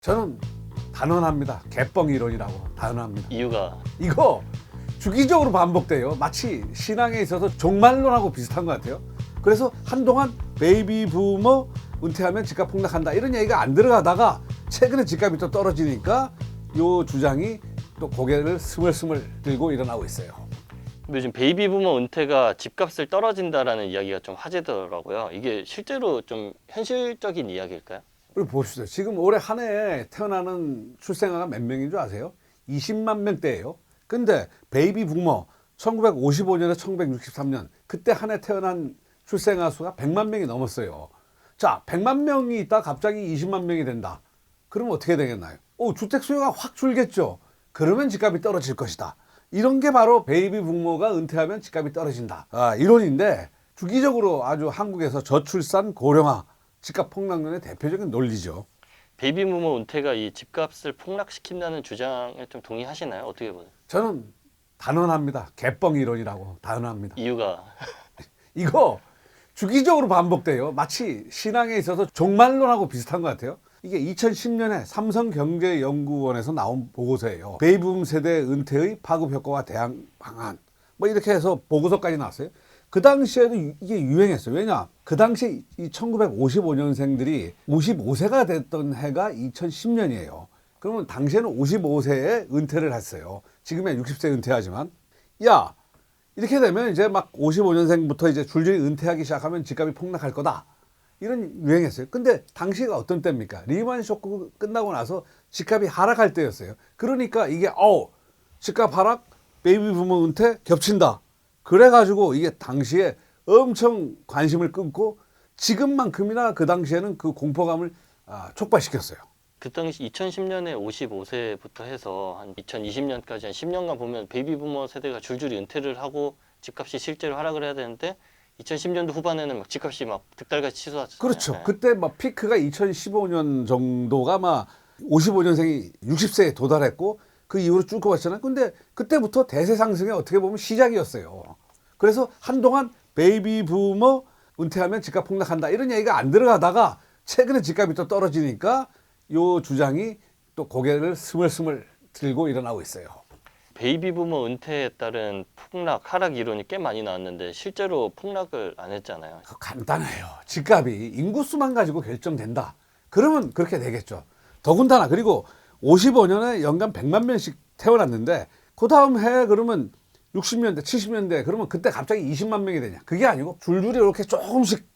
저는 단언합니다. 개뻥 이론이라고 단언합니다. 이유가 이거 주기적으로 반복돼요. 마치 신앙에 있어서 종말론하고 비슷한 것 같아요. 그래서 한동안 베이비 부머 은퇴하면 집값 폭락한다 이런 얘기가 안 들어가다가 최근에 집값이 또 떨어지니까 요 주장이 또 고개를 스물스물 들고 일어나고 있어요. 요즘 베이비 부머 은퇴가 집값을 떨어진다라는 이야기가 좀 화제더라고요. 이게 실제로 좀 현실적인 이야기일까요? 우리 봅시다. 지금 올해 한 해에 태어나는 출생아가 몇 명인 줄 아세요? 20만 명대예요. 근데 베이비 부머 1955년에 1963년 그때 한 해 태어난 출생아 수가 100만 명이 넘었어요. 자, 100만 명이 있다 갑자기 20만 명이 된다. 그러면 어떻게 되겠나요? 주택 수요가 확 줄겠죠. 그러면 집값이 떨어질 것이다. 이런 게 바로 베이비 부머가 은퇴하면 집값이 떨어진다. 이론인데 주기적으로 아주 한국에서 저출산 고령화 집값 폭락론의 대표적인 논리죠. 베이비 부머 은퇴가 이 집값을 폭락시킨다는 주장에 좀 동의하시나요? 어떻게 보세요? 저는 단언합니다. 개뻥 이론이라고 단언합니다. 이유가 이거 주기적으로 반복돼요. 마치 신앙에 있어서 종말론하고 비슷한 것 같아요. 이게 2010년에 삼성경제연구원에서 나온 보고서예요. 베이비붐 세대 은퇴의 파급 효과와 대응 방안 뭐 이렇게 해서 보고서까지 나왔어요. 그 당시에도 이게 유행했어요. 왜냐? 그 당시 이 1955년생들이 55세가 됐던 해가 2010년이에요. 그러면 당시에는 55세에 은퇴를 했어요. 지금은 60세 은퇴하지만 야 이렇게 되면 이제 막 55년생부터 이제 줄줄이 은퇴하기 시작하면 집값이 폭락할 거다. 이런 유행했어요. 근데 당시가 어떤 때입니까? 리만 쇼크 끝나고 나서 집값이 하락할 때였어요. 그러니까 이게 집값 하락, 베이비 부머 은퇴 겹친다. 그래가지고 이게 당시에 엄청 관심을 끊고 지금만큼이나 그 당시에는 그 공포감을 촉발시켰어요. 그 당시 2010년에 55세부터 해서 한 2020년까지 한 10년간 보면 베이비 부머 세대가 줄줄이 은퇴를 하고 집값이 실제로 하락을 해야 되는데 2010년도 후반에는 막 집값이 막 득달같이 치솟았잖아요. 그렇죠. 네. 그때 막 피크가 2015년 정도가 막 55년생이 60세에 도달했고 그 이후로 쭉 갔잖아요. 근데 그때부터 대세 상승의 어떻게 보면 시작이었어요. 그래서 한동안 베이비 부머 은퇴하면 집값 폭락한다 이런 얘기가 안 들어가다가 최근에 집값이 또 떨어지니까 요 주장이 또 고개를 스물스물 들고 일어나고 있어요. 베이비 부머 은퇴에 따른 폭락, 하락 이론이 꽤 많이 나왔는데 실제로 폭락을 안 했잖아요. 그거 간단해요. 집값이 인구수만 가지고 결정된다. 그러면 그렇게 되겠죠. 더군다나 그리고 55년에 연간 100만 명씩 태어났는데 그 다음 해에 그러면 60년대, 70년대 그러면 그때 갑자기 20만 명이 되냐. 그게 아니고 줄줄이 이렇게 조금씩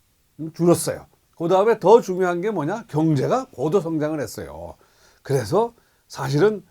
줄었어요. 그 다음에 더 중요한 게 뭐냐? 경제가 고도 성장을 했어요. 그래서 사실은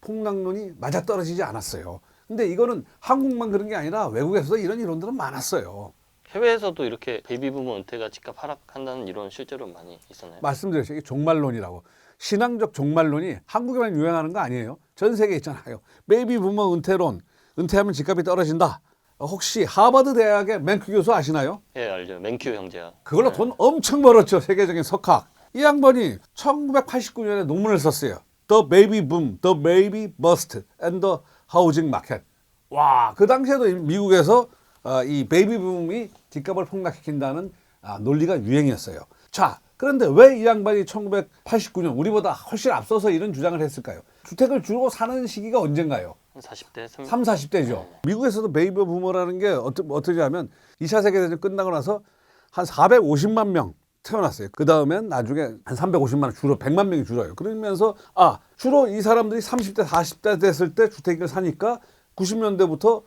폭락론이 맞아떨어지지 않았어요. 근데 이거는 한국만 그런 게 아니라 외국에서도 이런 이론들은 많았어요. 해외에서도 이렇게 베이비 부머 은퇴가 집값 하락한다는 이론 실제로 많이 있었나요? 말씀드렸죠. 이게 종말론이라고. 신앙적 종말론이 한국에만 유행하는 거 아니에요. 전 세계에 있잖아요. 베이비 부머 은퇴론. 은퇴하면 집값이 떨어진다. 혹시 하버드 대학의 맨큐 교수 아시나요? 예, 알죠. 맨큐 형제학. 그걸로 돈 엄청 벌었죠. 세계적인 석학. 이 양반이 1989년에 논문을 썼어요. The Baby Boom, The Baby Bust and the Housing Market. 와, 그 당시에도 미국에서 이 베이비 붐이 집값을 폭락시킨다는 논리가 유행이었어요. 자, 그런데 왜 이 양반이 1989년 우리보다 훨씬 앞서서 이런 주장을 했을까요? 주택을 주로 사는 시기가 언젠가요? 한 40대, 3, 40대죠. 미국에서도 베이비 부머라는 게 어떻게 하면 2차 세계대전 끝나고 나서 한 450만 명 태어났어요. 그 다음엔 나중에 한 350만 명 줄어 100만 명이 줄어요. 그러면서 주로 이 사람들이 30대 40대 됐을 때 주택을 사니까 90년대부터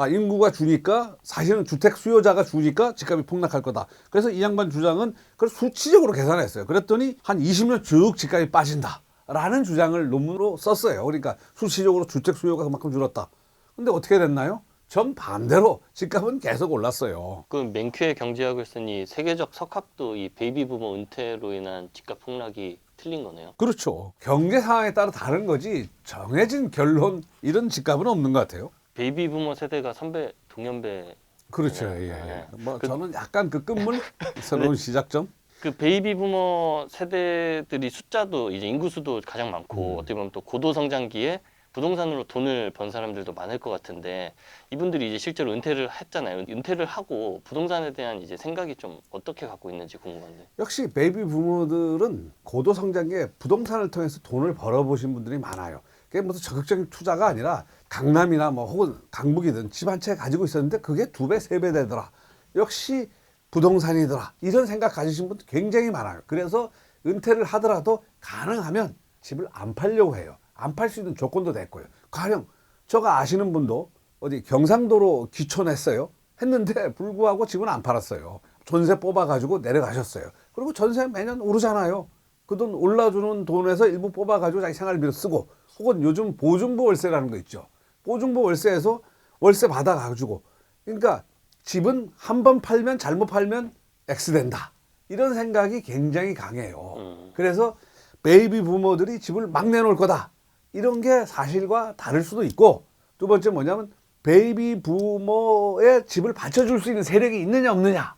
인구가 주니까 사실은 주택 수요자가 주니까 집값이 폭락할 거다. 그래서 이 양반 주장은 그걸 수치적으로 계산했어요. 그랬더니 한 20년 쭉 집값이 빠진다. 라는 주장을 논문으로 썼어요. 그러니까 수치적으로 주택 수요가 그만큼 줄었다. 근데 어떻게 됐나요? 정반대로 집값은 계속 올랐어요. 그 맨큐의 경제학을 쓴 이 세계적 석학도 이 베이비 부머 은퇴로 인한 집값 폭락이 틀린 거네요. 그렇죠. 경제 상황에 따라 다른 거지 정해진 결론 이런 집값은 없는 것 같아요. 베이비 부머 세대가 선배 동년배. 그렇죠. 네. 예. 저는 약간 그 끝물 새로운 시작점. 그 베이비 부머 세대들이 숫자도 이제 인구수도 가장 많고 어떻게 보면 또 고도 성장기에 부동산으로 돈을 번 사람들도 많을 것 같은데 이분들이 이제 실제로 은퇴를 했잖아요. 은퇴를 하고 부동산에 대한 이제 생각이 좀 어떻게 갖고 있는지 궁금한데. 역시 베이비 부모들은 고도 성장기에 부동산을 통해서 돈을 벌어보신 분들이 많아요. 그게 무슨 적극적인 투자가 아니라 강남이나 뭐 혹은 강북이든 집 한 채 가지고 있었는데 그게 2배, 3배 되더라. 역시 부동산이더라. 이런 생각 가지신 분들 굉장히 많아요. 그래서 은퇴를 하더라도 가능하면 집을 안 팔려고 해요. 안 팔 수 있는 조건도 됐고요. 가령 저가 아시는 분도 어디 경상도로 귀촌했어요. 했는데 불구하고 집은 안 팔았어요. 전세 뽑아가지고 내려가셨어요. 그리고 전세 매년 오르잖아요. 그 돈 올라주는 돈에서 일부 뽑아가지고 자기 생활비로 쓰고 혹은 요즘 보증부 월세라는 거 있죠. 보증부 월세에서 월세 받아가지고 그러니까 집은 한 번 팔면 잘못 팔면 X 된다. 이런 생각이 굉장히 강해요. 그래서 베이비 부모들이 집을 막 내놓을 거다. 이런 게 사실과 다를 수도 있고 두 번째 뭐냐면 베이비 부모의 집을 받쳐줄 수 있는 세력이 있느냐 없느냐.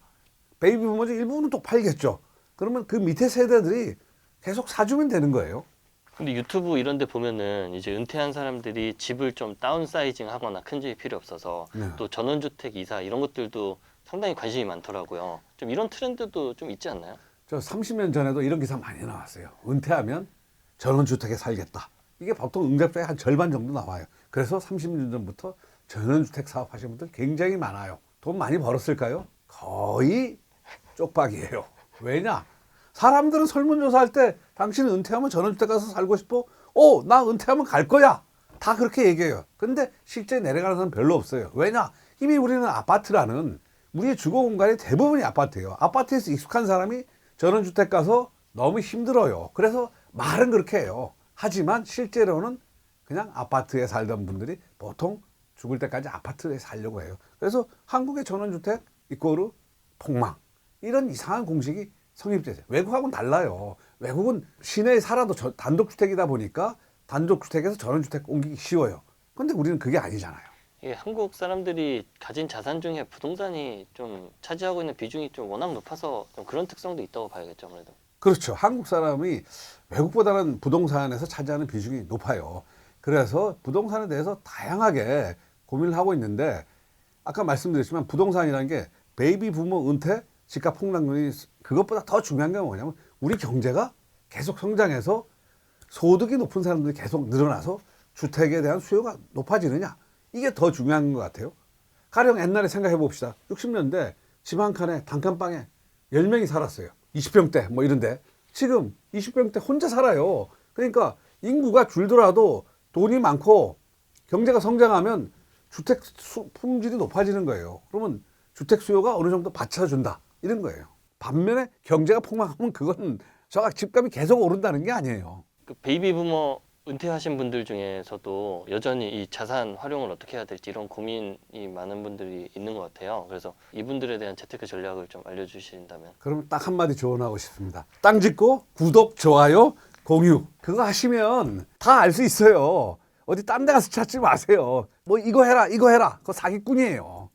베이비 부모 중 일부는 또 팔겠죠. 그러면 그 밑에 세대들이 계속 사주면 되는 거예요. 근데 유튜브 이런 데 보면은 이제 은퇴한 사람들이 집을 좀 다운사이징 하거나 큰 집이 필요 없어서 네. 또 전원주택 이사 이런 것들도 상당히 관심이 많더라고요. 좀 이런 트렌드도 좀 있지 않나요? 저 30년 전에도 이런 기사 많이 나왔어요. 은퇴하면 전원주택에 살겠다. 이게 보통 응답자의 한 절반 정도 나와요. 그래서 30년 전부터 전원주택 사업하시는 분들 굉장히 많아요. 돈 많이 벌었을까요? 거의 쪽박이에요. 왜냐? 사람들은 설문조사할 때 당신은 은퇴하면 전원주택 가서 살고 싶어? 나 은퇴하면 갈 거야. 다 그렇게 얘기해요. 근데 실제 내려가는 사람은 별로 없어요. 왜냐? 이미 우리는 아파트라는 우리의 주거 공간이 대부분이 아파트예요. 아파트에서 익숙한 사람이 전원주택 가서 너무 힘들어요. 그래서 말은 그렇게 해요. 하지만 실제로는 그냥 아파트에 살던 분들이 보통 죽을 때까지 아파트에 살려고 해요. 그래서 한국의 전원주택 이꼬르 폭망. 이런 이상한 공식이 성립되죠. 외국하고는 달라요. 외국은 시내에 살아도 단독주택이다 보니까 단독주택에서 전원주택 옮기기 쉬워요. 근데 우리는 그게 아니잖아요. 이게 한국 사람들이 가진 자산 중에 부동산이 좀 차지하고 있는 비중이 좀 워낙 높아서 좀 그런 특성도 있다고 봐야겠죠, 아무래도. 그렇죠. 한국 사람이 외국보다는 부동산에서 차지하는 비중이 높아요. 그래서 부동산에 대해서 다양하게 고민을 하고 있는데 아까 말씀드렸지만 부동산이라는 게 베이비 부모 은퇴, 집값 폭락률이 그것보다 더 중요한 게 뭐냐면 우리 경제가 계속 성장해서 소득이 높은 사람들이 계속 늘어나서 주택에 대한 수요가 높아지느냐. 이게 더 중요한 것 같아요. 가령 옛날에 생각해 봅시다. 60년대 집 한 칸에 단칸방에 10명이 살았어요. 20평대 뭐 이런데 지금 20평대 혼자 살아요. 그러니까 인구가 줄더라도 돈이 많고 경제가 성장하면 주택 품질이 높아지는 거예요. 그러면 주택 수요가 어느 정도 받쳐준다 이런 거예요. 반면에 경제가 폭망하면 그건 저가 집값이 계속 오른다는 게 아니에요. 그 베이비 부모 은퇴하신 분들 중에서도 여전히 이 자산 활용을 어떻게 해야 될지 이런 고민이 많은 분들이 있는 것 같아요. 그래서 이분들에 대한 재테크 전략을 좀 알려주신다면. 그럼 딱 한마디 조언하고 싶습니다. 땅 짓고 구독, 좋아요, 공유 그거 하시면 다 알 수 있어요. 어디 딴 데 가서 찾지 마세요. 뭐 이거 해라 그거 사기꾼이에요.